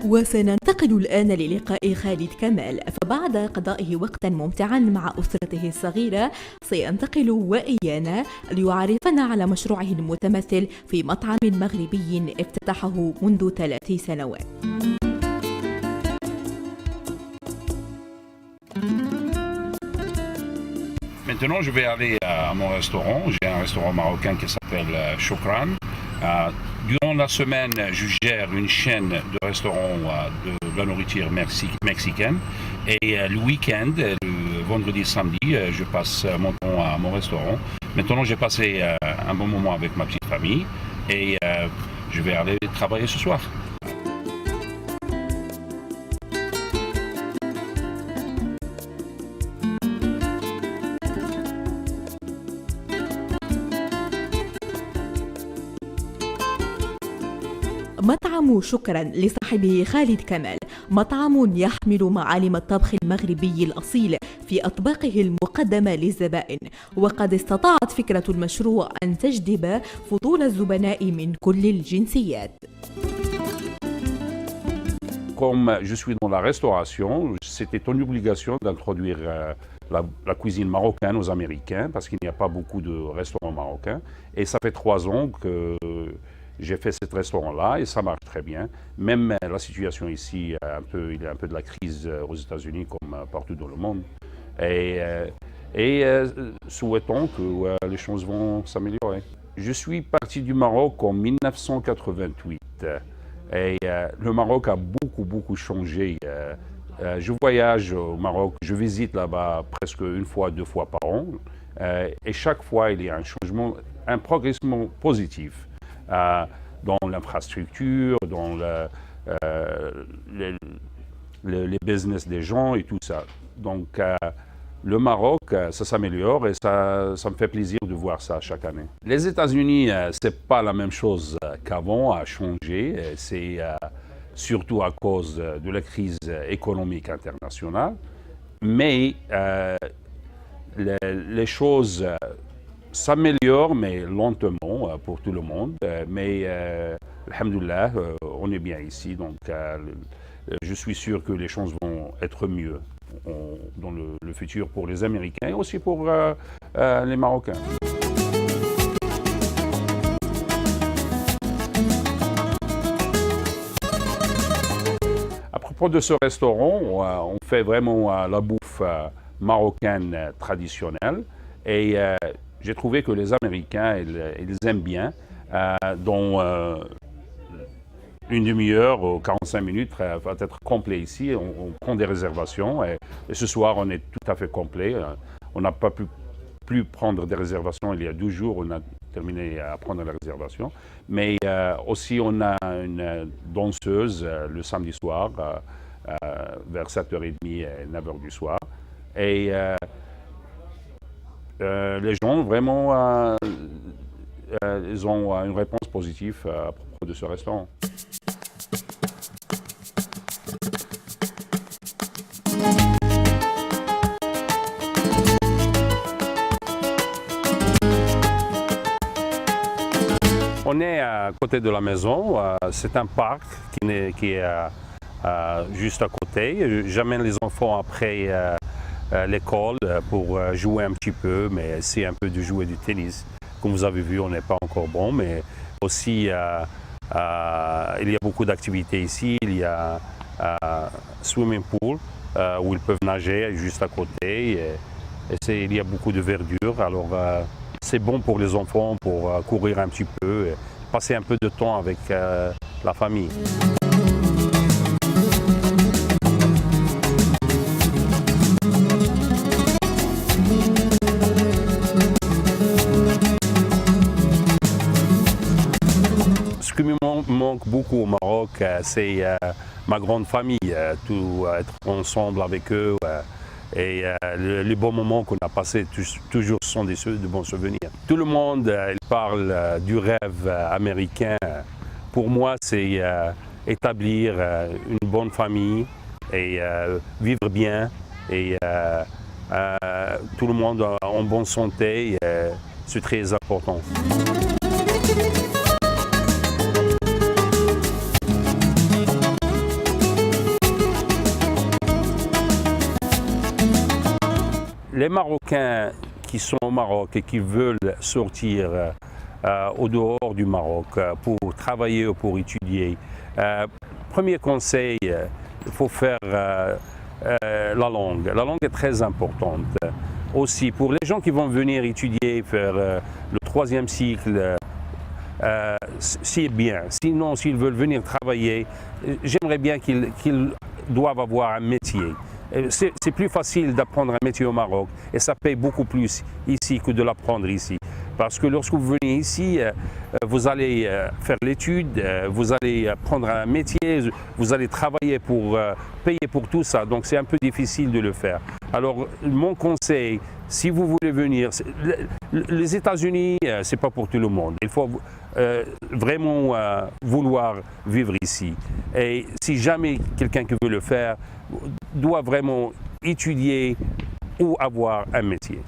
وسننتقل الآن للقاء خالد كمال، فبعد قضائه وقتا ممتعا مع أسرته الصغيرة سينتقل وإيانا ليعرفنا على مشروعه المتمثل في مطعم مغربي افتتحه منذ 3 سنوات. Maintenant, je vais aller à mon restaurant. J'ai un restaurant marocain qui s'appelle Choukran. Durant la semaine, je gère une chaîne de restaurants de la nourriture mexicaine. Et le week-end, le vendredi et samedi, je passe mon temps à mon restaurant. Maintenant, j'ai passé un bon moment avec ma petite famille et je vais aller travailler ce soir. مطعم شكرا لصاحبه خالد كمال مطعم يحمل معالم الطبخ المغربي الأصيل في أطباقه المقدمة للزبائن، وقد استطاعت فكرة المشروع أن تجذب فضول الزبناء من كل الجنسيات. Comme je suis dans la restauration, c'était une obligation d'introduire la cuisine marocaine aux Américains parce qu'il n'y a pas beaucoup de restaurants marocains. Et ça fait 3 ans que j'ai fait ce restaurant-là et ça marche très bien. Même la situation ici, il y a un peu de la crise aux États-Unis comme partout dans le monde. Et souhaitons que les choses vont s'améliorer. Je suis parti du Maroc en 1988 et le Maroc a beaucoup changé. Je voyage au Maroc, je visite là-bas presque 1 fois, 2 fois par an et chaque fois il y a un changement, un progressement positif. Dans l'infrastructure, dans les business des gens et tout ça. Donc le Maroc, ça s'améliore et ça me fait plaisir de voir ça chaque année. Les États-Unis, c'est pas la même chose qu'avant, a changé. C'est surtout à cause de la crise économique internationale. Mais les choses s'améliore, mais lentement pour tout le monde. Mais, alhamdoulilah, on est bien ici. Donc, je suis sûr que les choses vont être mieux dans le futur pour les Américains et aussi pour les Marocains. À propos de ce restaurant, on fait vraiment la bouffe marocaine traditionnelle. Et j'ai trouvé que les Américains, ils aiment bien. Dans une demi-heure ou 45 minutes, va être complet ici. On prend des réservations et ce soir, on est tout à fait complet. On n'a pas pu prendre des réservations. Il y a 12 jours, on a terminé à prendre la réservation. Mais aussi, on a une danseuse le samedi soir, vers 7h30 et 9h du soir. Et les gens, vraiment, ils ont une réponse positive à propos de ce restaurant. On est à côté de la maison, c'est un parc qui est juste à côté. J'amène les enfants après l'école pour jouer un petit peu, mais essayer un peu de jouer du tennis. Comme vous avez vu, on n'est pas encore bon, mais aussi il y a beaucoup d'activités ici. Il y a swimming pool où ils peuvent nager juste à côté. Il y a beaucoup de verdure, alors c'est bon pour les enfants pour courir un petit peu, et passer un peu de temps avec la famille. Ce qui me manque beaucoup au Maroc, c'est ma grande famille, tout être ensemble avec eux et les bons moments qu'on a passés, toujours sont de bons souvenirs. Tout le monde il parle du rêve américain. Pour moi, c'est établir une bonne famille et vivre bien et tout le monde en bonne santé, c'est très important. les Marocains qui sont au Maroc et qui veulent sortir au dehors du Maroc pour travailler ou pour étudier, premier conseil, il faut faire la langue. La langue est très importante. Aussi, pour les gens qui vont venir étudier, faire le 3e cycle, c'est bien. Sinon, s'ils veulent venir travailler, j'aimerais bien qu'ils doivent avoir un métier. C'est plus facile d'apprendre un métier au Maroc et ça paye beaucoup plus ici que de l'apprendre ici. Parce que lorsque vous venez ici, vous allez faire l'étude, vous allez prendre un métier, vous allez travailler pour payer pour tout ça. Donc c'est un peu difficile de le faire. Alors mon conseil, si vous voulez venir, les États-Unis, c'est pas pour tout le monde. Il faut vraiment vouloir vivre ici. Et si jamais quelqu'un qui veut le faire, doit vraiment étudier ou avoir un métier.